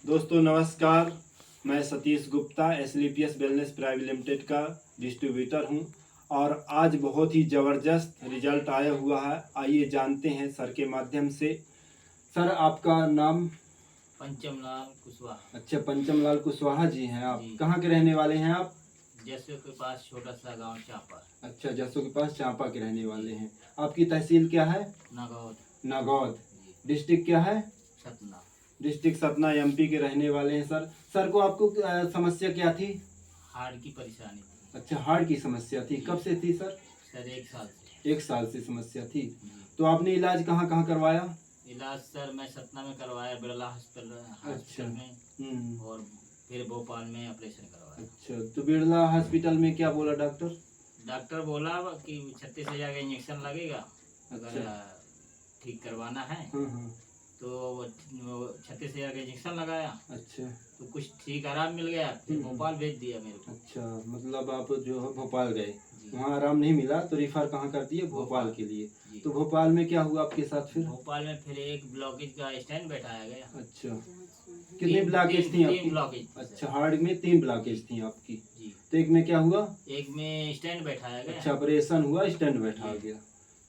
दोस्तों नमस्कार, मैं Satish Gupta SLPS wellness private limited का डिस्ट्रीब्यूटर हूं और आज बहुत ही ज़बरदस्त रिजल्ट आया हुआ है। आइए जानते हैं सर के माध्यम से। सर आपका नाम? पंचमलाल कुशवाहा। अच्छा, पंचमलाल कुशवाहा जी हैं आप। जी। कहाँ के रहने वाले हैं आप? जैसे के पास छोटा सा गांव चांपा। अच्छा, जसों के पास चांपा के रहने वाले हैं। आपकी तहसील क्या है? नागौद। नागौद। जी। डिस्ट्रिक्ट क्या है? सतना। डिस्ट्रिक्ट सतना, एमपी के रहने वाले हैं सर। सर को आपको समस्या क्या थी? हार्ट की परेशानी थी। अच्छा, हार्ट की समस्या थी। कब से थी सर? सर 1 साल से। 1 साल से समस्या थी। जी। तो आपने इलाज कहाँ कहाँ करवाया? इलाज सर मैं सतना में करवाया, बिरला हॉस्पिटल में, और फिर भोपाल में ऑपरेशन करवाया। अच्छा, तो बिरला हॉस्पिटल में क्या बोला डॉक्टर? डॉक्टर बोला कि 36,000 का इंजेक्शन लगेगा अगर अच्छा। ठीक करवाना है। हाँ। तो वो 36,000 का इंजेक्शन लगाया। अच्छा। तो कुछ ठीक आराम मिल गया, फिर भोपाल भेज दिया मेरे को। अच्छा, मतलब आप जो है भोपाल गए, जी। वहाँ आराम नहीं मिला तो रिफर कहाँ कर दिए? भोपाल के लिए। जी। तो भोपाल में क्या हुआ आपके साथ फिर? भोपाल में फिर एक ब्लॉकेज का स्टैंड बैठाया गया। अच्छा, कितनी ब्लॉकेज थी आपकी? 3 ब्लॉकेज। अच्छा, हार्ट में 3 ब्लॉकेज थी आपकी। जी। तो एक में क्या हुआ? एक में स्टैंड बैठाया गया। अच्छा, ऑपरेशन हुआ, स्टेंट बैठा गया।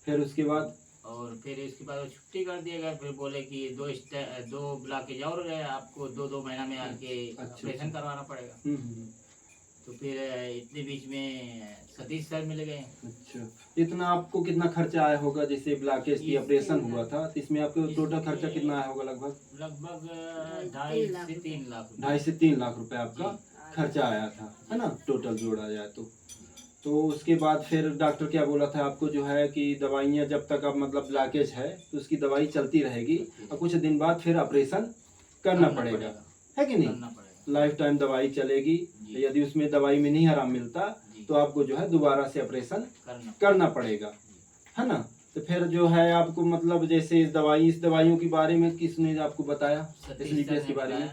फिर उसके बाद? और फिर इसके बाद छुट्टी कर दिया गया। फिर बोले कि 2 ब्लॉकेज और है, आपको 2 महीना में आके ऑपरेशन करवाना पड़ेगा। तो फिर इतने बीच में सतीश सर मिल गए। अच्छा, इतना आपको कितना खर्चा आया होगा? जैसे ब्लॉकेज की ऑपरेशन हुआ था तो इसमें आपको टोटल खर्चा कितना आया होगा? लगभग 2.5 से 3 लाख। 2.5 से 3 लाख रुपए आपका खर्चा आया था, है ना? टोटल जोड़ा जाए तो उसके बाद फिर डॉक्टर क्या बोला था आपको जो है कि दवाइयाँ जब तक अब मतलब ब्लॉकेज है तो उसकी दवाई चलती रहेगी और कुछ दिन बाद फिर ऑपरेशन करना पड़ेगा, है कि नहीं? लाइफ टाइम दवाई चलेगी। यदि उसमें दवाई में नहीं आराम मिलता तो आपको जो है दोबारा से ऑपरेशन करना पड़ेगा, है ना? तो फिर जो है आपको मतलब जैसे इस दवाइयों के बारे में किसने आपको बताया? स्लीपियस के बारे में?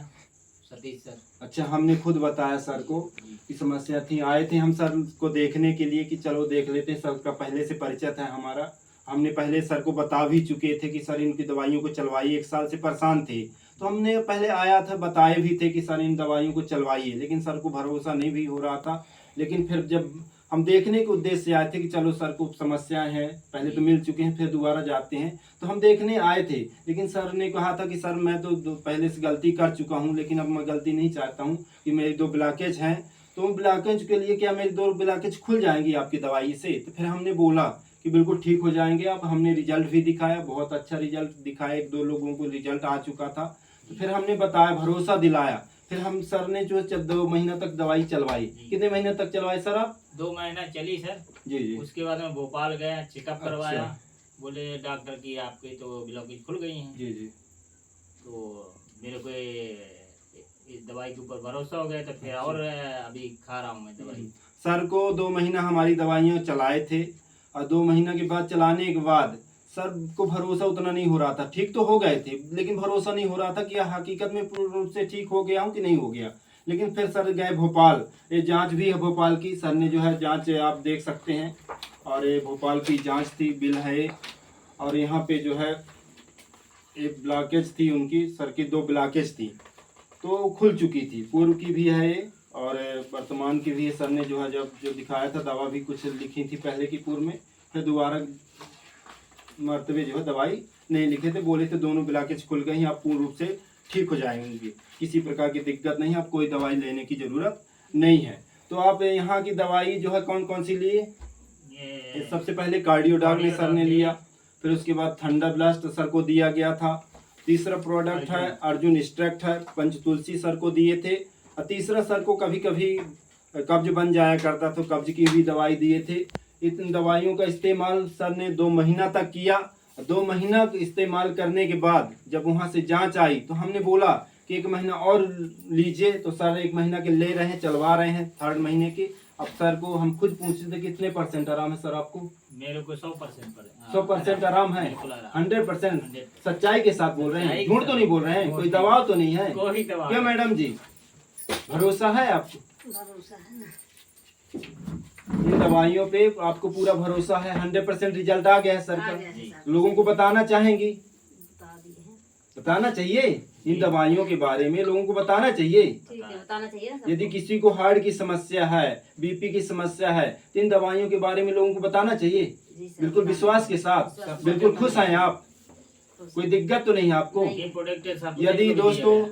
सतीश सर। अच्छा, हमने खुद बताया सर को कि समस्या थी। आए थे हम सर को देखने के लिए कि चलो देख लेते हैं। सर का पहले से परिचय था हमारा। हमने पहले सर को बता भी चुके थे कि सर इनकी दवाइयों को चलवाइए। 1 साल से परेशान थे तो हमने पहले आया था, बताए भी थे कि सर इन दवाइयों को चलवाइए, लेकिन सर को भरोसा नहीं भी हो रहा था। लेकिन फिर जब हम देखने के उद्देश्य से आए थे कि चलो सर को समस्याएं हैं, पहले तो मिल चुके हैं, फिर दोबारा जाते हैं, तो हम देखने आए थे। लेकिन सर ने कहा था कि सर मैं तो पहले से गलती कर चुका हूं, लेकिन अब मैं गलती नहीं चाहता हूं कि मेरी 2 ब्लॉकेज हैं, तो ब्लॉकेज के लिए क्या मेरी 2 ब्लॉकेज खुल जाएंगी आपकी दवाई से? तो फिर हमने बोला कि बिल्कुल ठीक हो जाएंगे आप। हमने रिजल्ट भी दिखाया, बहुत अच्छा रिजल्ट दिखाया। 1-2 लोगों को रिजल्ट आ चुका था। तो फिर हमने बताया, भरोसा दिलाया। फिर हम सर ने जो 2 महीना तक दवाई चलवाई। कितने महीने तक चलवाई सर आप? 2 महीना चली सर। जी। उसके बाद मैं भोपाल गया, चेकअप करवाया। अच्छा। बोले डॉक्टर की आपकी तो ब्लॉकेज खुल गई हैं। जी। तो मेरे को इस दवाई के ऊपर भरोसा हो गया, तो फिर और अभी खा रहा हूँ मैं दवाई। सर को 2 महीना हमारी दवाइयाँ चलाए थे और 2 महीना के बाद चलाने के बाद सर को भरोसा उतना नहीं हो रहा था। ठीक तो हो गए थे, लेकिन भरोसा नहीं हो रहा था कि हकीकत में पूर्ण रूप से ठीक हो गया हूँ कि नहीं हो गया। लेकिन फिर सर गए भोपाल, ये जांच भी है भोपाल की। सर ने जो है जांच आप देख सकते हैं, और ये भोपाल की जांच थी, बिल है। और यहाँ पे जो है एक ब्लॉकेज थी उनकी, सर की 2 ब्लॉकेज थी तो खुल चुकी थी। पूर्व की भी है ये और वर्तमान की भी है। सर ने जो है जब जो दिखाया था, दवा भी कुछ लिखी थी पहले की पूर्व में, फिर दोबारा मरतबे जो है दवाई नहीं लिखे थे। बोले थे दोनों ब्लॉकेज खुल गई, आप पूर्ण रूप से ठीक हो जाएंगे, किसी प्रकार की दिक्कत नहीं, आप कोई दवाई लेने की जरूरत नहीं है। तो आप यहाँ की दवाई जो है कौन कौन सी लिए? सबसे पहले कार्डियोडॉग ने सर ने लिया, फिर उसके बाद थंडर ब्लास्ट सर को दिया गया था। तीसरा प्रोडक्ट है अर्जुन एक्सट्रैक्ट है, पंचतुलसी सर को दिए थे। और तीसरा सर को कभी कभी कब्ज बन जाया करता तो कब्ज की भी दवाई दिए थे। इन दवाइयों का इस्तेमाल सर ने 2 महीना तक किया। 2 महीना इस्तेमाल करने के बाद जब वहाँ से जांच आई तो हमने बोला कि 1 महीना और लीजिए। तो सर 1 महीना के ले रहे हैं, चलवा रहे हैं 3rd महीने के। अब सर को हम खुद पूछते थे कितने % आराम है सर आपको? मेरे को 100% 100% आराम है, 100%। सच्चाई के साथ बोल रहे हैं, झूठ तो नहीं बोल रहे हैं, कोई दबाव तो नहीं है? कोई दबाव क्यों मैडम जी, भरोसा है आपको? भरोसा है। इन दवाइयों पे आपको पूरा भरोसा है? 100% रिजल्ट आ गया है सर का। आ गया है सर। लोगों को बताना चाहेंगी? बता दिए हैं। बताना चाहिए। इन दवाइयों के बारे में लोगों को बताना चाहिए। ठीक है, बताना चाहिए ना सबको। यदि किसी को हार्ट की समस्या है, बीपी की समस्या है, तो इन दवाइयों के बारे में लोगों को बताना चाहिए, जी सर, बिल्कुल बताना विश्वास के चाहिए। साथ। विश्वास बिल्कुल खुश हैं आप, खुश कोई दिक्कत तो नहीं है आपको। नहीं। ये प्रोडक्ट सब यदि दोस्तों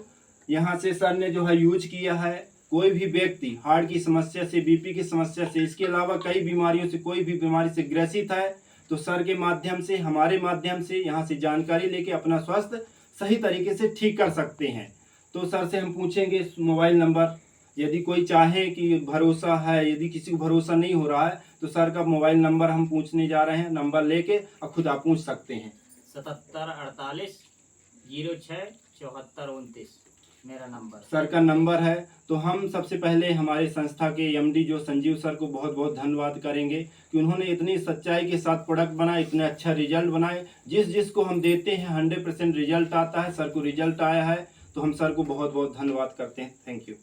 यहाँ से सर ने जो है यूज किया है, कोई भी व्यक्ति हार्ट की समस्या से, बीपी की समस्या से, इसके अलावा कई बीमारियों से, कोई भी बीमारी से ग्रसित है, तो सर के माध्यम से, हमारे माध्यम से यहाँ से जानकारी लेके अपना स्वास्थ्य सही तरीके से ठीक कर सकते हैं। तो सर से हम पूछेंगे मोबाइल नंबर, यदि कोई चाहे कि भरोसा है, यदि किसी को भरोसा नहीं हो रहा है, तो सर का मोबाइल नंबर हम पूछने जा रहे हैं। नंबर लेके और खुद आप पूछ सकते हैं। 77 48 06 74 29 मेरा नंबर। सर का नंबर है। तो हम सबसे पहले हमारे संस्था के एमडी जो संजीव सर को बहुत बहुत धन्यवाद करेंगे कि उन्होंने इतनी सच्चाई के साथ प्रोडक्ट बनाए, इतने अच्छा रिजल्ट बनाए। जिसको हम देते हैं 100% रिजल्ट आता है। सर को रिजल्ट आया है, तो हम सर को बहुत बहुत धन्यवाद करते हैं। Thank you.